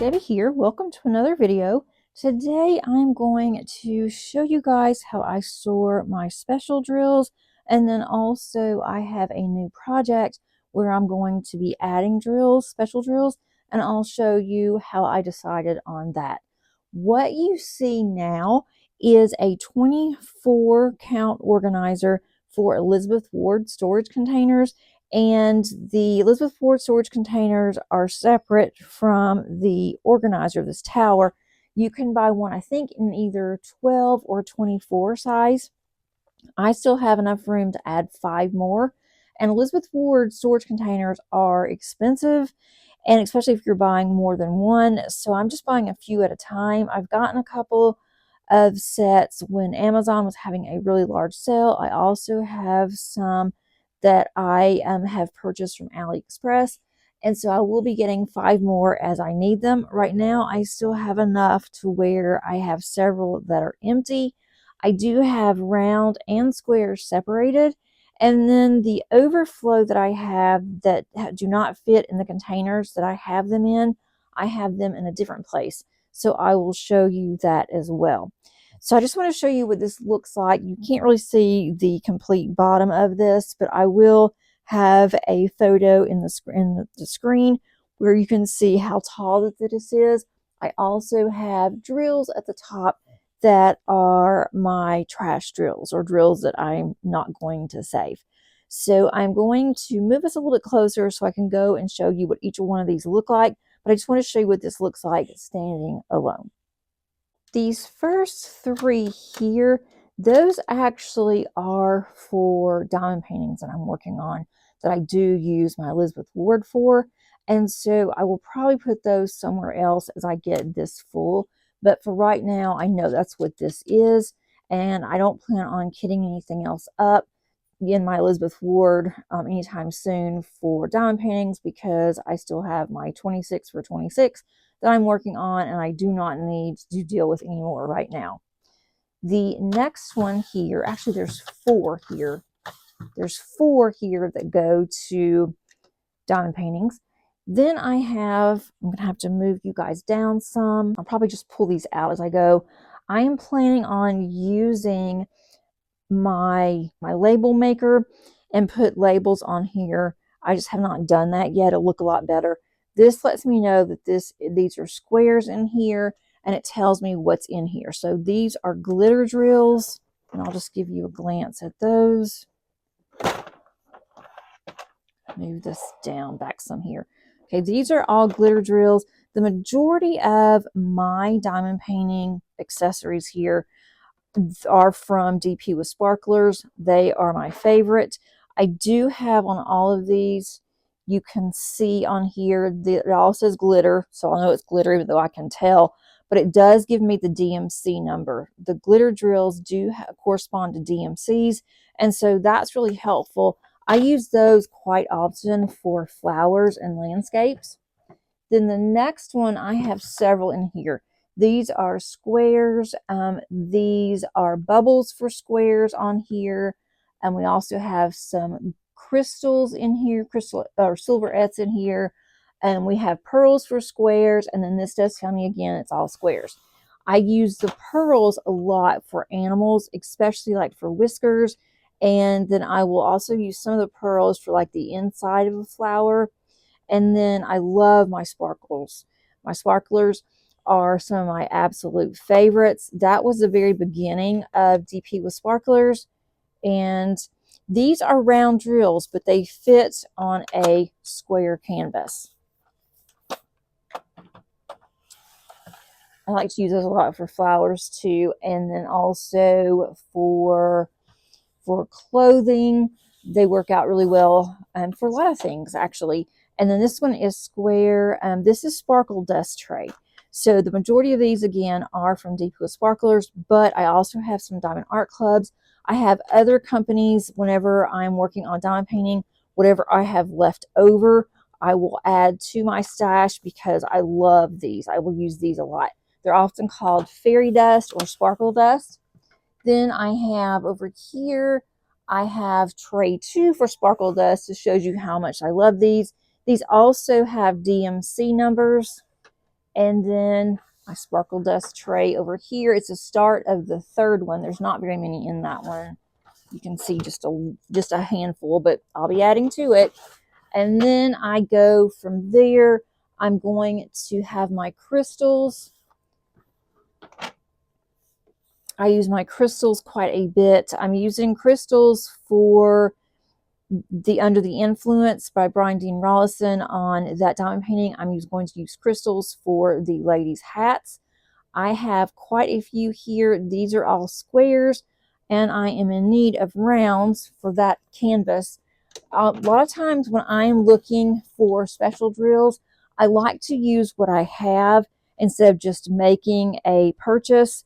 Debbie here. Welcome to another video. Today I'm going to show you guys how I store my special drills, and then also I have a new project where I'm going to be adding drills, special drills, and I'll show you how I decided on that. What you see now is a 24 count organizer for Elizabeth Ward storage containers. And the Elizabeth Ward storage containers are separate from the organizer of this tower. You can buy one, I think, in either 12 or 24 size. I still have enough room to add 5 more. And Elizabeth Ward storage containers are expensive, and especially if you're buying more than one. So I'm just buying a few at a time. I've gotten a couple of sets when Amazon was having a really large sale. I also have some that I have purchased from AliExpress. And so I will be getting 5 more as I need them. Right now, I still have enough to where I have several that are empty. I do have round and square separated. And then the overflow that I have that do not fit in the containers that I have them in, I have them in a different place. So I will show you that as well. So I just want to show you what this looks like. You can't really see the complete bottom of this, but I will have a photo in the screen where you can see how tall that this is. I also have drills at the top that are my trash drills, or drills that I'm not going to save. So I'm going to move us a little bit closer so I can go and show you what each one of these look like. But I just want to show you what this looks like standing alone. These first 3 here, those actually are for diamond paintings that I'm working on that I do use my Elizabeth Ward for. And so I will probably put those somewhere else as I get this full. But for right now, I know that's what this is. And I don't plan on kitting anything else up in my Elizabeth Ward anytime soon for diamond paintings, because I still have my 26 for 26 that I'm working on, and I do not need to deal with any more right now. The next one here, actually there's 4 here. There's 4 here that go to diamond paintings. Then I have, I'm gonna have to move you guys down some. I'll probably just pull these out as I go. I am planning on using my label maker and put labels on here. I just have not done that yet. It'll look a lot better. This lets me know that these are squares in here, and it tells me what's in here. So these are glitter drills, and I'll just give you a glance at those. Move this down back some here. Okay, these are all glitter drills. The majority of my diamond painting accessories here are from DP with sparklers. They are my favorite. I do have on all of these, you can see on here, it all says glitter, so I know it's glitter even though I can tell, but it does give me the DMC number. The glitter drills do correspond to DMCs, and so that's really helpful. I use those quite often for flowers and landscapes. Then the next one, I have several in here. These are squares. These are bubbles for squares on here. And we also have some crystals in here, crystal or silverettes in here. And we have pearls for squares. And then this does tell me again, it's all squares. I use the pearls a lot for animals, especially like for whiskers. And then I will also use some of the pearls for like the inside of a flower. And then I love my sparkles. My sparklers are some of my absolute favorites. That was the very beginning of DP with sparklers. And these are round drills, but they fit on a square canvas. I like to use those a lot for flowers too. And then also for clothing, they work out really well for a lot of things actually. And then this one is square. This is sparkle dust tray. So the majority of these, again, are from DP with sparklers, but I also have some diamond art clubs. I have other companies, whenever I'm working on diamond painting, whatever I have left over, I will add to my stash because I love these. I will use these a lot. They're often called fairy dust or sparkle dust. Then I have over here, I have tray 2 for sparkle dust. This shows you how much I love these. These also have DMC numbers. And then my sparkle dust tray over here. It's the start of the third one. There's not very many in that one. You can see just a handful, but I'll be adding to it. And then I go from there. I'm going to have my crystals. I use my crystals quite a bit. I'm using crystals for the Under the Influence by Brian Dean Rollison on that diamond painting. I'm going to use crystals for the ladies' hats. I have quite a few here. These are all squares, and I am in need of rounds for that canvas. A lot of times when I'm looking for special drills, I like to use what I have instead of just making a purchase.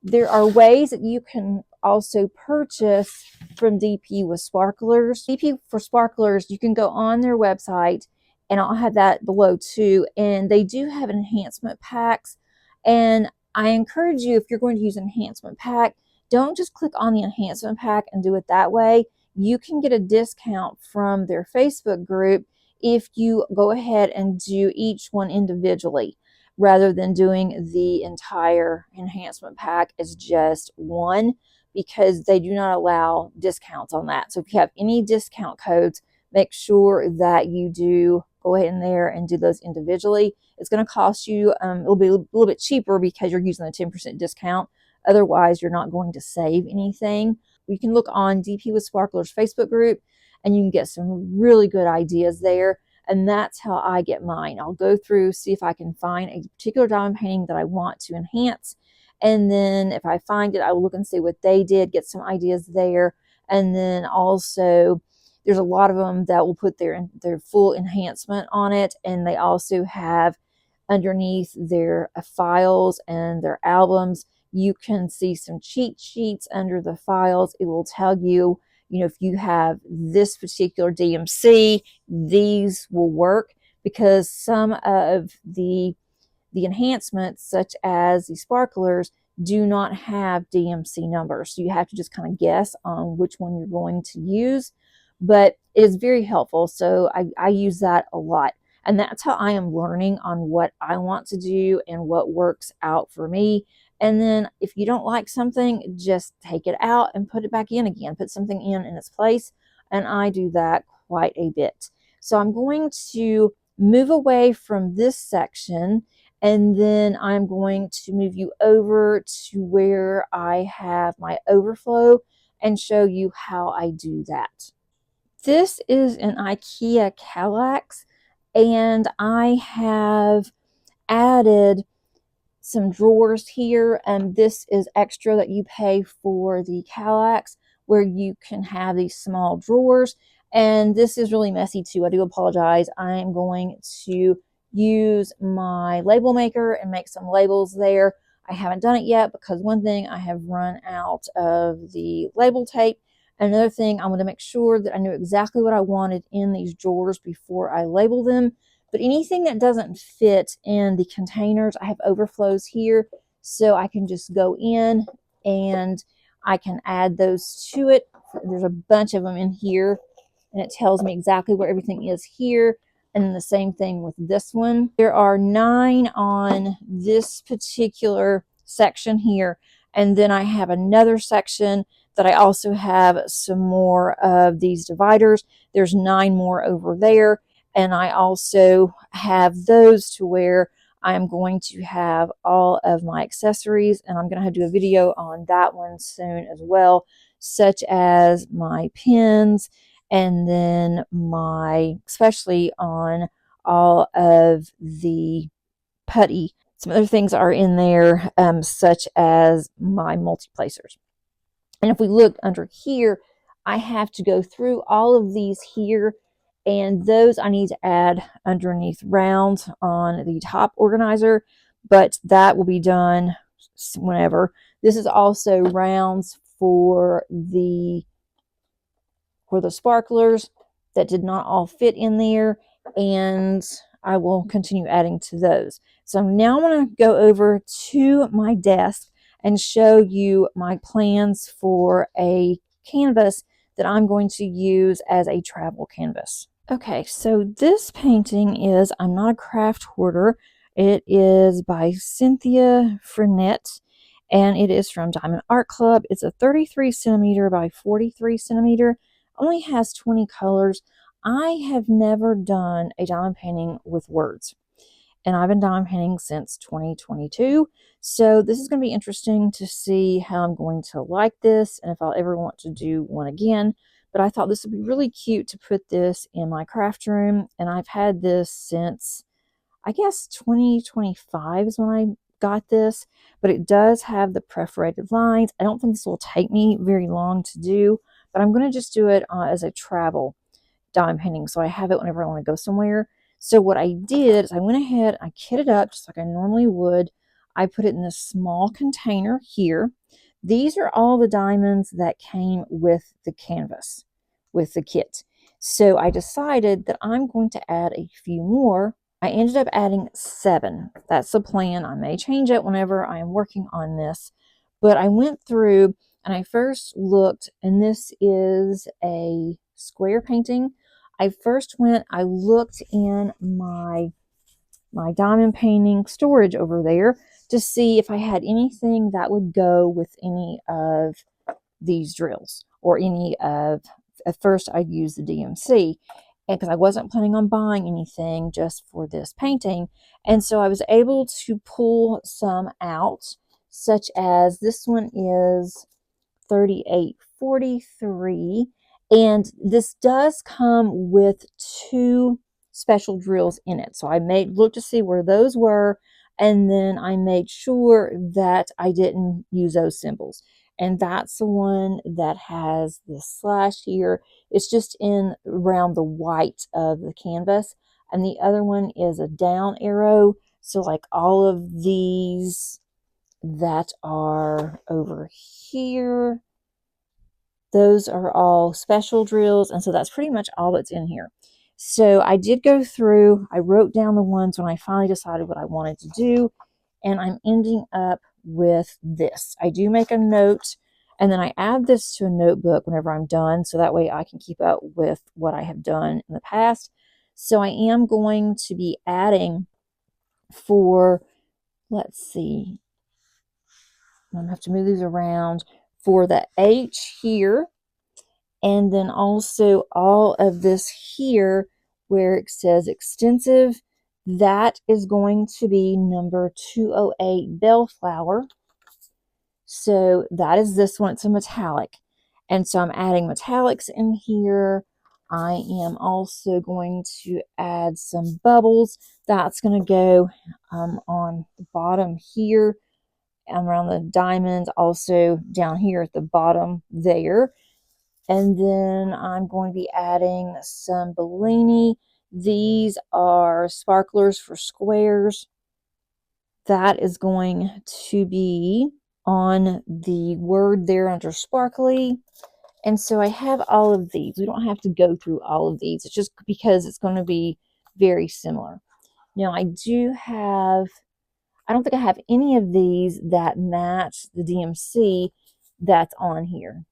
There are ways that you can also purchase from DP with sparklers. DP for sparklers, you can go on their website, and I'll have that below too. And they do have enhancement packs. And I encourage you, if you're going to use enhancement pack, don't just click on the enhancement pack and do it that way. You can get a discount from their Facebook group if you go ahead and do each one individually, rather than doing the entire enhancement pack as just one, because they do not allow discounts on that. So if you have any discount codes, make sure that you do go ahead in there and do those individually. It's going to cost you, it'll be a little bit cheaper because you're using a 10% discount. Otherwise, you're not going to save anything. You can look on DP with Sparklers Facebook group, and you can get some really good ideas there. And that's how I get mine. I'll go through, see if I can find a particular diamond painting that I want to enhance. And then if I find it, I will look and see what they did, get some ideas there. And then also, there's a lot of them that will put their full enhancement on it. And they also have underneath their files and their albums, you can see some cheat sheets under the files. It will tell you, if you have this particular DMC, these will work, because some of the enhancements, such as the sparklers, do not have DMC numbers. So you have to just kind of guess on which one you're going to use. But it is very helpful. So I use that a lot. And that's how I am learning on what I want to do and what works out for me. And then if you don't like something, just take it out and put it back in again. Put something in its place. And I do that quite a bit. So I'm going to move away from this section, and then I'm going to move you over to where I have my overflow and show you how I do that. This is an IKEA Kallax, and I have added some drawers here, and this is extra that you pay for the Kallax, where you can have these small drawers. And this is really messy too. I do apologize. I'm going to use my label maker and make some labels there. I haven't done it yet because one thing, I have run out of the label tape. Another thing, I'm going to make sure that I knew exactly what I wanted in these drawers before I label them. But anything that doesn't fit in the containers, I have overflows here, so I can just go in and I can add those to it. There's a bunch of them in here, and it tells me exactly where everything is here. And then the same thing with this one. There are 9 on this particular section here. And then I have another section that I also have some more of these dividers. There's 9 more over there. And I also have those to where I'm going to have all of my accessories, and I'm going to do a video on that one soon as well, such as my pins, and then especially on all of the putty. Some other things are in there, such as my multi-placers. And if we look under here, I have to go through all of these here, and those I need to add underneath rounds on the top organizer, but that will be done whenever. This is also rounds for the sparklers that did not all fit in there, and I will continue adding to those. So now I'm going to go over to my desk and show you my plans for a canvas that I'm going to use as a travel canvas. Okay, so this painting is I'm Not a Craft Hoarder. It is by Cynthia Frenette, and it is from Diamond Art Club. It's a 33 centimeter by 43 centimeter, only has 20 colors. I have never done a diamond painting with words, and I've been diamond painting since 2022. So this is going to be interesting to see how I'm going to like this and if I'll ever want to do one again. But I thought this would be really cute to put this in my craft room, and I've had this since, I guess, 2025 is when I got this, but it does have the perforated lines. I don't think this will take me very long to do, but I'm going to just do it as a travel diamond painting, so I have it whenever I want to go somewhere. So what I did is I went ahead, I kitted up just like I normally would. I put it in this small container here. These are all the diamonds that came with the canvas, with the kit. So I decided that I'm going to add a few more. I ended up adding 7. That's the plan. I may change it whenever I am working on this. But I went through and I first looked, and this is a square painting. I looked in my diamond painting storage over there to see if I had anything that would go with any of these drills, or any of, at first I used the DMC, and because I wasn't planning on buying anything just for this painting. And so I was able to pull some out, such as this one is 3843, and this does come with 2 special drills in it. So I look to see where those were, and then I made sure that I didn't use those symbols. And that's the one that has the slash here. It's just in around the white of the canvas. And the other one is a down arrow. So like all of these that are over here, those are all special drills. And so that's pretty much all that's in here. So I did go through, I wrote down the ones when I finally decided what I wanted to do, and I'm ending up with this. I do make a note, and then I add this to a notebook whenever I'm done, so that way I can keep up with what I have done in the past. So I am going to be adding for, let's see, I'm going to have to move these around, for the H here, and then also all of this here where it says extensive, that is going to be number 208 Bellflower. So that is this one. It's a metallic. And so I'm adding metallics in here. I am also going to add some bubbles. That's going to go on the bottom here, around the diamonds, also down here at the bottom there. And then I'm going to be adding some Bellini. These are sparklers for squares. That is going to be on the word there under sparkly. And so I have all of these. We don't have to go through all of these. It's just because it's going to be very similar. Now I don't think I have any of these that match the DMC that's on here.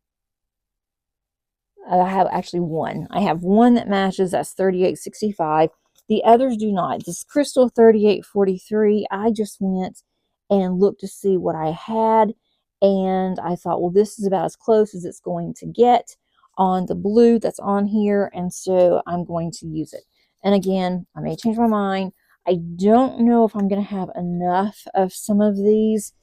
I have actually one. I have one that matches, that's 3865. The others do not. This crystal 3843, I just went and looked to see what I had, and I thought, well, this is about as close as it's going to get on the blue that's on here, and so I'm going to use it. And again, I may change my mind. I don't know if I'm going to have enough of some of these,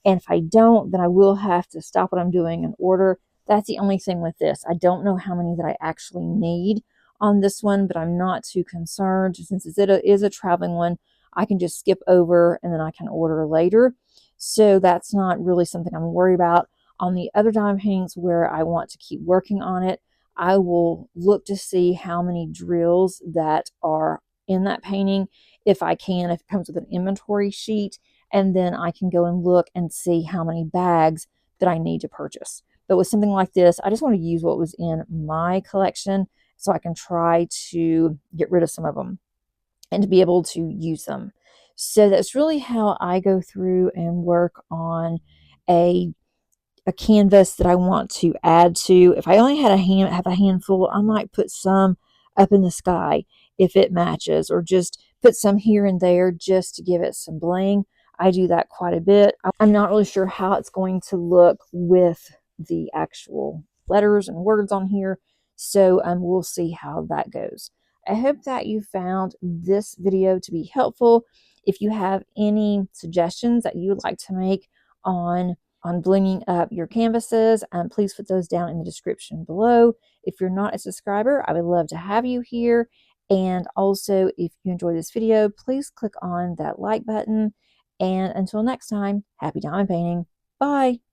and if I don't, then I will have to stop what I'm doing and order. That's the only thing with this. I don't know how many that I actually need on this one, but I'm not too concerned. Since it is a traveling one, I can just skip over and then I can order later. So that's not really something I'm worried about. On the other diamond paintings where I want to keep working on it, I will look to see how many drills that are in that painting, if I can, if it comes with an inventory sheet, and then I can go and look and see how many bags that I need to purchase. But with something like this, I just want to use what was in my collection so I can try to get rid of some of them and to be able to use them. So that's really how I go through and work on a canvas that I want to add to. If I only had have a handful, I might put some up in the sky if it matches, or just put some here and there just to give it some bling. I do that quite a bit. I'm not really sure how it's going to look with the actual letters and words on here, so we'll see how that goes. I hope that you found this video to be helpful. If you have any suggestions that you would like to make on blinging up your canvases, please put those down in the description below. If you're not a subscriber, I would love to have you here. And also, if you enjoyed this video, please click on that like button. And until next time, happy diamond painting. Bye.